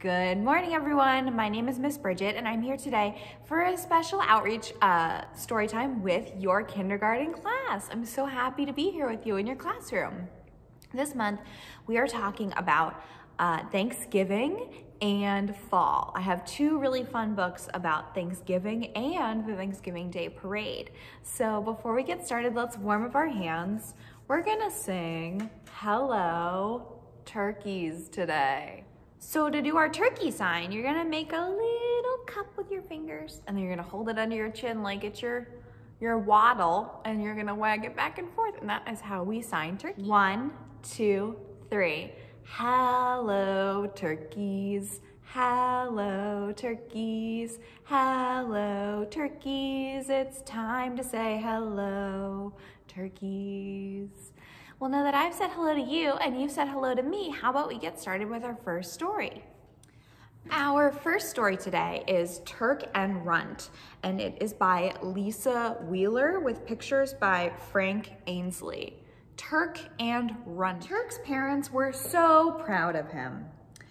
Good morning, everyone. My name is Miss Bridget, and I'm here today for a special outreach story time with your kindergarten class. I'm so happy to be here with you in your classroom. This month, we are talking about Thanksgiving and fall. I have two really fun books about Thanksgiving and the Thanksgiving Day Parade. So before we get started, let's warm up our hands. We're gonna sing Hello Turkeys today. So to do our turkey sign, you're gonna make a little cup with your fingers and then you're gonna hold it under your chin like it's your waddle, and you're gonna wag it back and forth, and that is how we sign turkey. 1, 2, 3. Hello turkeys, hello turkeys, hello turkeys. It's time to say hello turkeys. Well, now that I've said hello to you and you've said hello to me, how about we get started with our first story? Our first story today is Turk and Runt, and it is by Lisa Wheeler with pictures by Frank Ainsley. Turk and Runt. Turk's parents were so proud of him.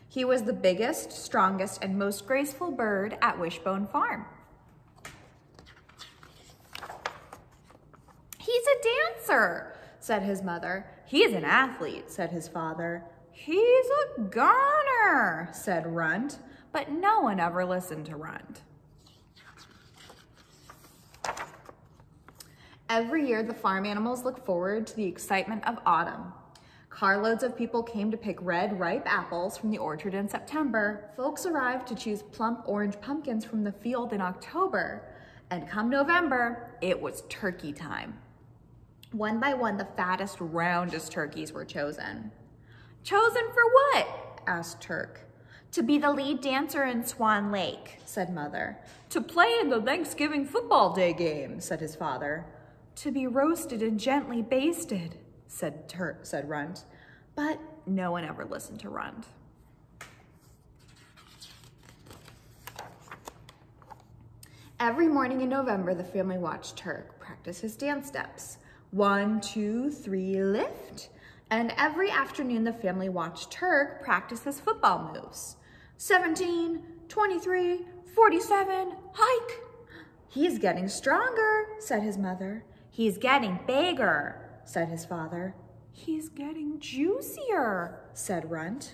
He was the biggest, strongest, and most graceful bird at Wishbone Farm. He's a dancer, said his mother. He is an athlete, said his father. He's a goner, said Runt, but no one ever listened to Runt. Every year, the farm animals look forward to the excitement of autumn. Carloads of people came to pick red, ripe apples from the orchard in September. Folks arrived to choose plump orange pumpkins from the field in October. And come November, it was turkey time. One by one, the fattest, roundest turkeys were chosen. Chosen for what? Asked Turk. To be the lead dancer in Swan Lake, said Mother. To play in the Thanksgiving football day game, said his father. To be roasted and gently basted, said Runt. But no one ever listened to Runt. Every morning in November, the family watched Turk practice his dance steps. 1, 2, 3, lift. And every afternoon, the family watched Turk practice his football moves. 17, 23, 47, hike. He's getting stronger, said his mother. He's getting bigger, said his father. He's getting juicier, said Runt.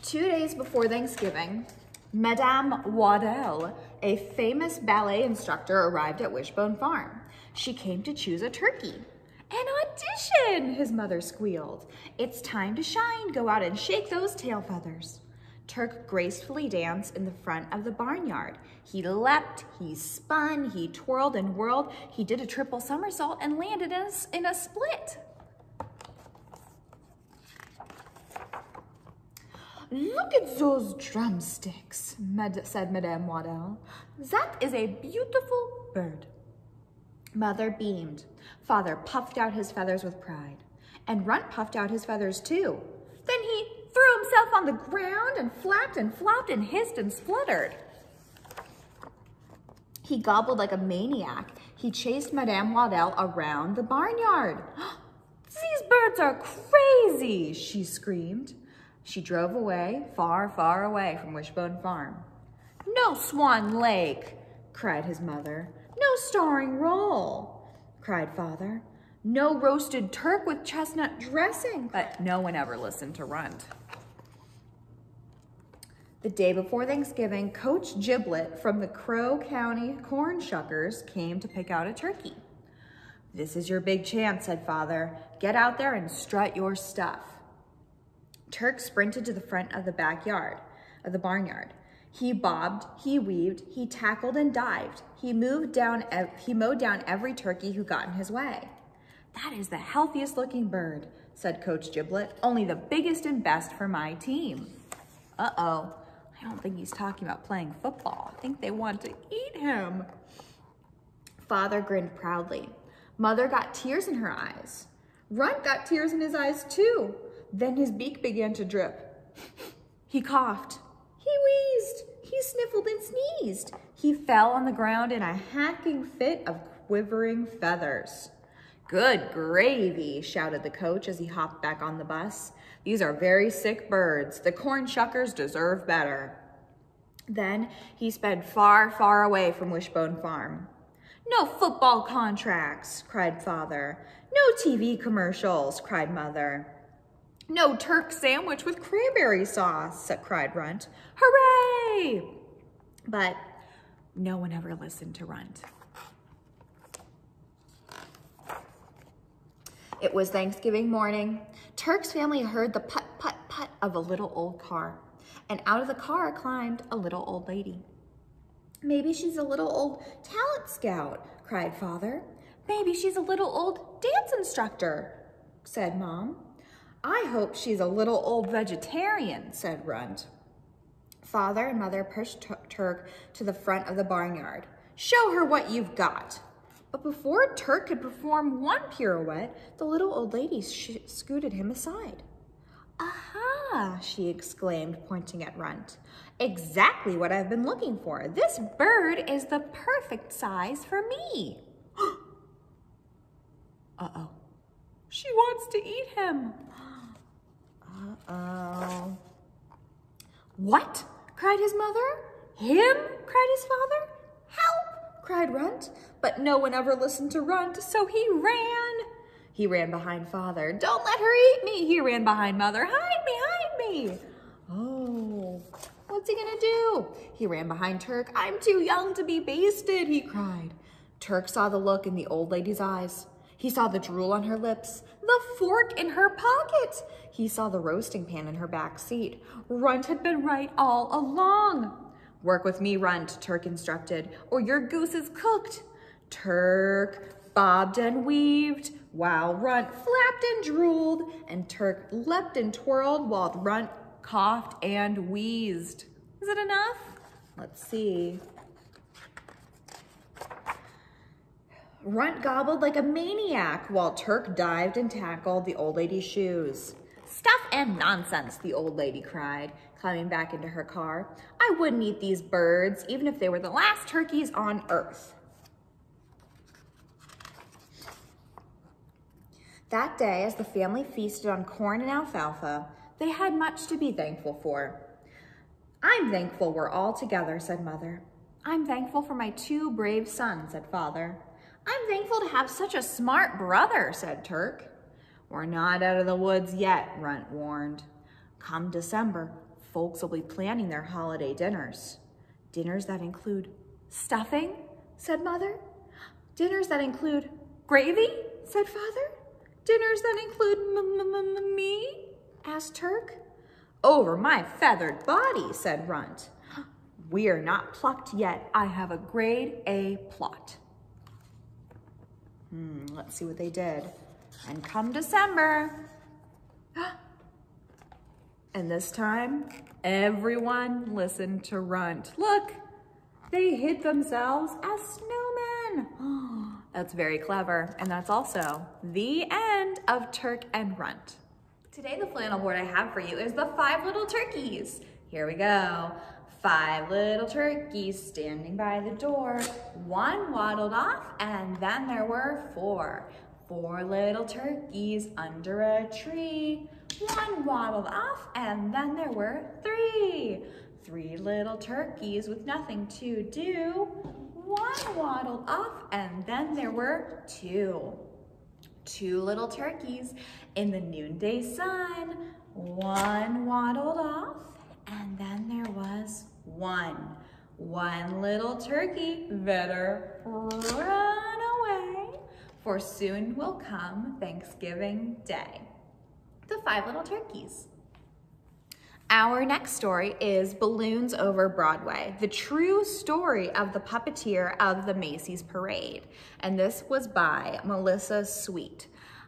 Two days before Thanksgiving, Madame Waddell, a famous ballet instructor, arrived at Wishbone Farm. She came to choose a turkey. An audition, his mother squealed. It's time to shine. Go out and shake those tail feathers. Turk gracefully danced in the front of the barnyard. He leapt, he spun, he twirled and whirled. He did a triple somersault and landed in a split. Look at those drumsticks, said Madame Waddell. That is a beautiful bird. Mother beamed. Father puffed out his feathers with pride. And Runt puffed out his feathers too. Then he threw himself on the ground and flapped and flopped and hissed and spluttered. He gobbled like a maniac. He chased Madame Waddell around the barnyard. These birds are crazy, she screamed. She drove away, far, far away from Wishbone Farm. No Swan Lake, cried his mother. No starring role, cried father. No roasted Turk with chestnut dressing, but no one ever listened to Runt. The day before Thanksgiving, Coach Giblet from the Crow County Corn Shuckers came to pick out a turkey. This is your big chance, said father. Get out there and strut your stuff. Turk sprinted to the front of the barnyard. He bobbed, he weaved, he tackled and dived. He mowed down every turkey who got in his way. That is the healthiest looking bird, said Coach Giblet. Only the biggest and best for my team. Uh-oh, I don't think he's talking about playing football. I think they want to eat him. Father grinned proudly. Mother got tears in her eyes. Runt got tears in his eyes too. Then his beak began to drip. He coughed. He wheezed. He sniffled and sneezed. He fell on the ground in a hacking fit of quivering feathers. "Good gravy," shouted the coach as he hopped back on the bus. "These are very sick birds. The corn shuckers deserve better." Then he sped far, far away from Wishbone Farm. "No football contracts," cried Father. "No TV commercials," cried Mother. "No Turk sandwich with cranberry sauce," cried Runt. "Hooray!" But no one ever listened to Runt. It was Thanksgiving morning. Turk's family heard the put-put-put of a little old car, and out of the car climbed a little old lady. "Maybe she's a little old talent scout," cried Father. "Maybe she's a little old dance instructor," said Mom. "I hope she's a little old vegetarian," said Runt. Father and Mother pushed Turk to the front of the barnyard. "Show her what you've got." But before Turk could perform one pirouette, the little old lady scooted him aside. "Aha!" she exclaimed, pointing at Runt. "Exactly what I've been looking for. This bird is the perfect size for me." Uh-oh. "She wants to eat him." Uh-oh. "What?" cried his mother. "Him?" cried his father. "Help!" cried Runt. But no one ever listened to Runt, so he ran. He ran behind Father. "Don't let her eat me!" He ran behind Mother. "Hide me, hide me!" Oh, what's he gonna do? He ran behind Turk. "I'm too young to be basted," he cried. Turk saw the look in the old lady's eyes. He saw the drool on her lips, the fork in her pocket. He saw the roasting pan in her back seat. Runt had been right all along. "Work with me, Runt," Turk instructed, "or your goose is cooked." Turk bobbed and weaved while Runt flapped and drooled, and Turk leapt and twirled while Runt coughed and wheezed. Is it enough? Let's see. Runt gobbled like a maniac while Turk dived and tackled the old lady's shoes. "Stuff and nonsense," the old lady cried, climbing back into her car. "I wouldn't eat these birds, even if they were the last turkeys on earth." That day, as the family feasted on corn and alfalfa, they had much to be thankful for. "I'm thankful we're all together," said Mother. "I'm thankful for my 2 brave sons," said Father. "I'm thankful to have such a smart brother," said Turk. "We're not out of the woods yet," Runt warned. "Come December, folks will be planning their holiday dinners." "Dinners that include stuffing?" said Mother. "Dinners that include gravy?" said Father. "Dinners that include me?" asked Turk. "Over my feathered body," said Runt. "We're not plucked yet. I have a grade A plot." Let's see what they did. And come December, and this time, everyone listened to Runt. Look, they hid themselves as snowmen. That's very clever, and that's also the end of Turk and Runt. Today, the flannel board I have for you is the 5 little turkeys. Here we go. 5 little turkeys standing by the door. 1 waddled off, and then there were 4. 4 little turkeys under a tree. 1 waddled off, and then there were 3. 3 little turkeys with nothing to do. 1 waddled off, and then there were 2. 2 little turkeys in the noonday sun. 1 waddled off, and then there was 1. 1 little turkey better run away, for soon will come Thanksgiving Day. The 5 little turkeys. Our next story is Balloons Over Broadway, the true story of the puppeteer of the Macy's Parade. And this was by Melissa Sweet.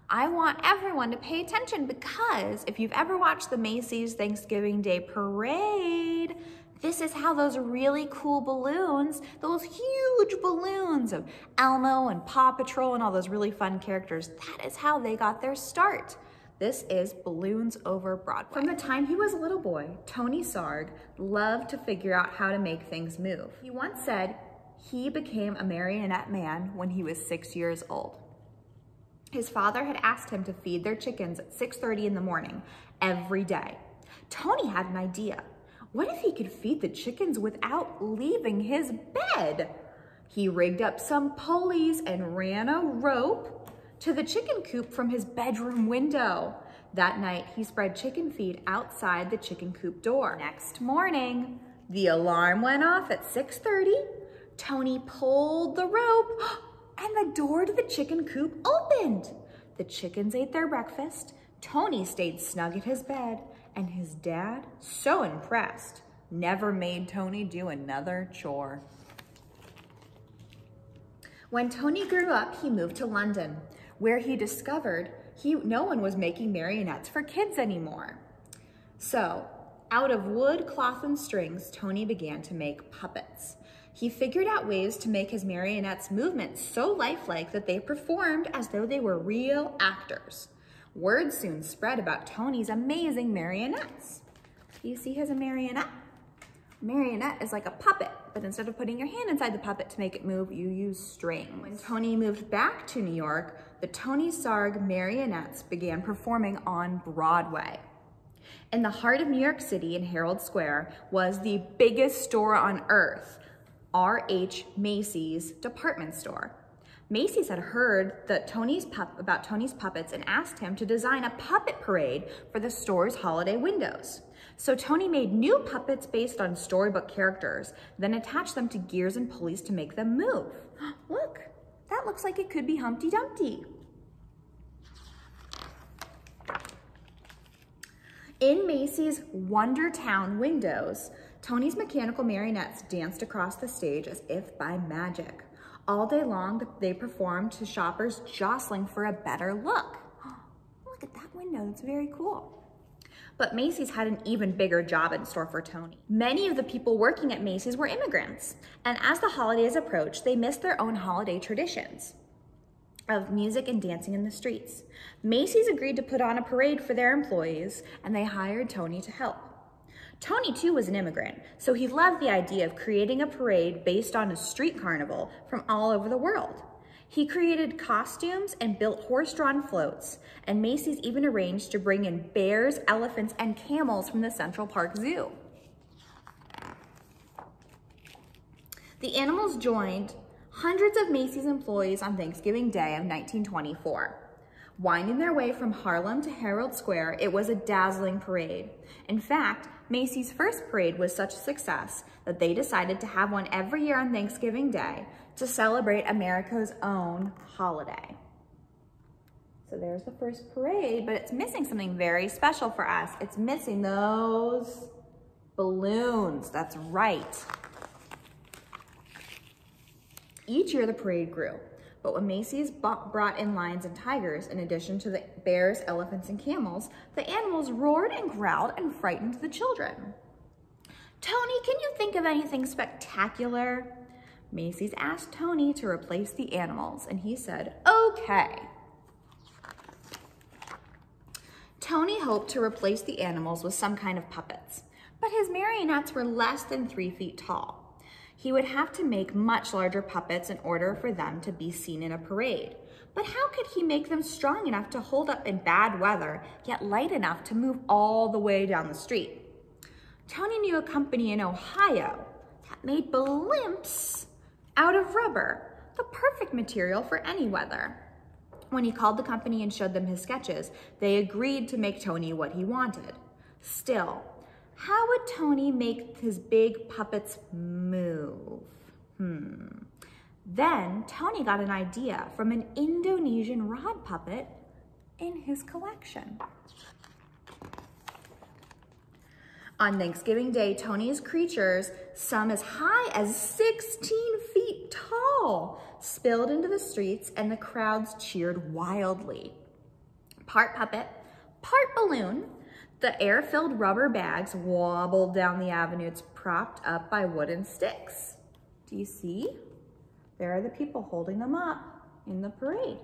I want everyone to pay attention because if you've ever watched the Macy's Thanksgiving Day Parade, this is how those really cool balloons, those huge balloons of Elmo and Paw Patrol and all those really fun characters, that is how they got their start. This is Balloons Over Broadway. From the time he was a little boy, Tony Sarg loved to figure out how to make things move. He once said he became a marionette man when he was 6 years old. His father had asked him to feed their chickens at 6:30 in the morning every day. Tony had an idea. What if he could feed the chickens without leaving his bed? He rigged up some pulleys and ran a rope to the chicken coop from his bedroom window. That night, he spread chicken feed outside the chicken coop door. Next morning, the alarm went off at 6:30. Tony pulled the rope and the door to the chicken coop opened. The chickens ate their breakfast. Tony stayed snug at his bed, and his dad, so impressed, never made Tony do another chore. When Tony grew up, he moved to London, where he discovered no one was making marionettes for kids anymore. So, out of wood, cloth, and strings, Tony began to make puppets. He figured out ways to make his marionettes' movements so lifelike that they performed as though they were real actors. Word soon spread about Tony's amazing marionettes. Do you see his marionette? Marionette is like a puppet, but instead of putting your hand inside the puppet to make it move, you use strings. When Tony moved back to New York, the Tony Sarg marionettes began performing on Broadway. In the heart of New York City in Herald Square was the biggest store on earth, R.H. Macy's department store. Macy's had heard that about Tony's puppets and asked him to design a puppet parade for the store's holiday windows. So Tony made new puppets based on storybook characters, then attached them to gears and pulleys to make them move. Look, that looks like it could be Humpty Dumpty. In Macy's Wondertown windows, Tony's mechanical marionettes danced across the stage as if by magic. All day long, they performed to shoppers jostling for a better look. Look at that window, that's very cool. But Macy's had an even bigger job in store for Tony. Many of the people working at Macy's were immigrants, and as the holidays approached, they missed their own holiday traditions of music and dancing in the streets. Macy's agreed to put on a parade for their employees, and they hired Tony to help. Tony, too, was an immigrant, so he loved the idea of creating a parade based on a street carnival from all over the world. He created costumes and built horse-drawn floats, and Macy's even arranged to bring in bears, elephants, and camels from the Central Park Zoo. The animals joined hundreds of Macy's employees on Thanksgiving Day of 1924. Winding their way from Harlem to Herald Square, it was a dazzling parade. In fact, Macy's first parade was such a success that they decided to have one every year on Thanksgiving Day to celebrate America's own holiday. So there's the first parade, but it's missing something very special for us. It's missing those balloons. That's right. Each year the parade grew, but when Macy's brought in lions and tigers, in addition to the bears, elephants, and camels, the animals roared and growled and frightened the children. Tony, can you think of anything spectacular? Macy's asked Tony to replace the animals, and he said, okay. Tony hoped to replace the animals with some kind of puppets, but his marionettes were less than 3 feet tall. He would have to make much larger puppets in order for them to be seen in a parade. But how could he make them strong enough to hold up in bad weather, yet light enough to move all the way down the street? Tony knew a company in Ohio that made blimps out of rubber, the perfect material for any weather. When he called the company and showed them his sketches, they agreed to make Tony what he wanted. Still, how would Tony make his big puppets move? Then Tony got an idea from an Indonesian rod puppet in his collection. On Thanksgiving Day, Tony's creatures, some as high as 16 feet tall, spilled into the streets and the crowds cheered wildly. Part puppet, part balloon, the air-filled rubber bags wobbled down the avenues propped up by wooden sticks. Do you see? There are the people holding them up in the parade.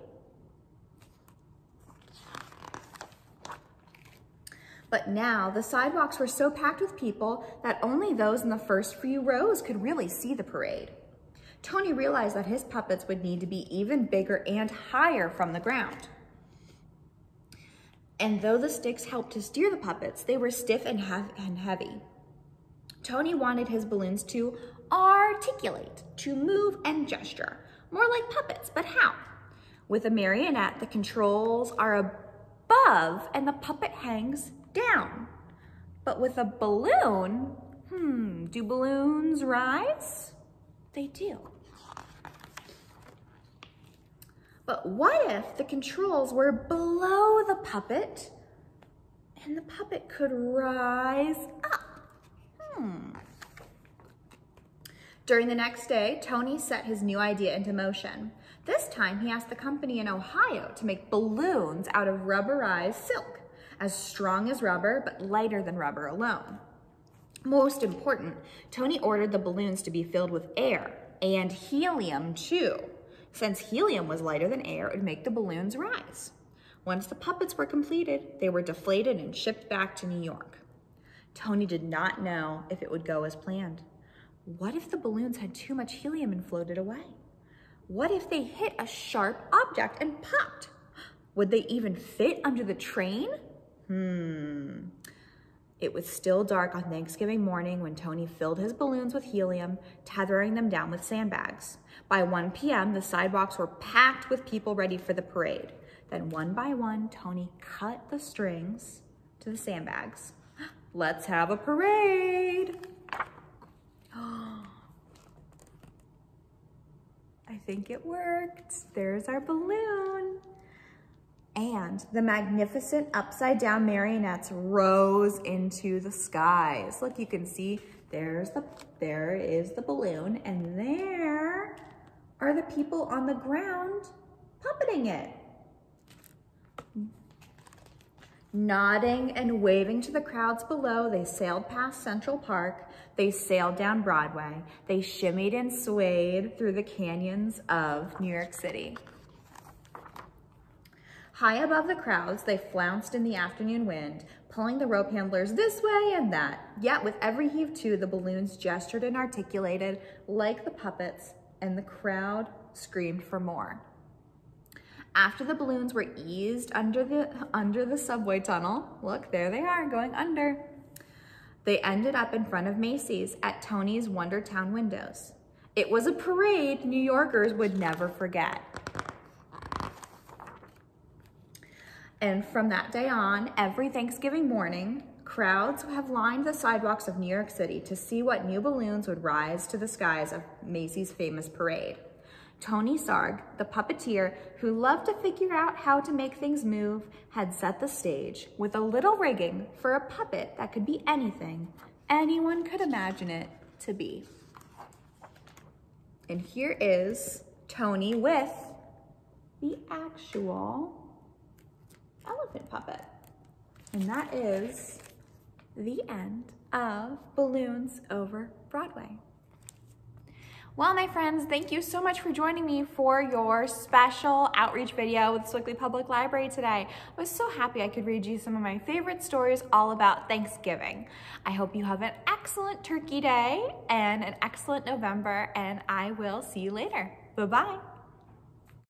But now the sidewalks were so packed with people that only those in the first few rows could really see the parade. Tony realized that his puppets would need to be even bigger and higher from the ground. And though the sticks helped to steer the puppets, they were stiff and heavy. Tony wanted his balloons to articulate, to move and gesture, more like puppets, but how? With a marionette, the controls are above and the puppet hangs down. But with a balloon, do balloons rise? They do. But what if the controls were below the puppet and the puppet could rise up? During the next day, Tony set his new idea into motion. This time, he asked the company in Ohio to make balloons out of rubberized silk, as strong as rubber, but lighter than rubber alone. Most important, Tony ordered the balloons to be filled with air and helium too. Since helium was lighter than air, it would make the balloons rise. Once the puppets were completed, they were deflated and shipped back to New York. Tony did not know if it would go as planned. What if the balloons had too much helium and floated away? What if they hit a sharp object and popped? Would they even fit under the train? It was still dark on Thanksgiving morning when Tony filled his balloons with helium, tethering them down with sandbags. By 1 p.m., the sidewalks were packed with people ready for the parade. Then one by one, Tony cut the strings to the sandbags. Let's have a parade. I think it worked. There's our balloon. And the magnificent upside-down marionettes rose into the skies. Look, you can see there is the balloon, and there are the people on the ground puppeting it. Nodding and waving to the crowds below, they sailed past Central Park. They sailed down Broadway. They shimmied and swayed through the canyons of New York City. High above the crowds, they flounced in the afternoon wind, pulling the rope handlers this way and that. Yet with every heave to, the balloons gestured and articulated like the puppets, and the crowd screamed for more. After the balloons were eased under the subway tunnel, look, there they are going under. They ended up in front of Macy's at Tony's Wondertown windows. It was a parade New Yorkers would never forget. And from that day on, every Thanksgiving morning, crowds have lined the sidewalks of New York City to see what new balloons would rise to the skies of Macy's famous parade. Tony Sarg, the puppeteer who loved to figure out how to make things move, had set the stage with a little rigging for a puppet that could be anything anyone could imagine it to be. And here is Tony with the actual elephant puppet. And that is the end of Balloons Over Broadway. Well, my friends, thank you so much for joining me for your special outreach video with Sewickley Public Library today. I was so happy I could read you some of my favorite stories all about Thanksgiving. I hope you have an excellent Turkey Day and an excellent November, and I will see you later. Bye-bye.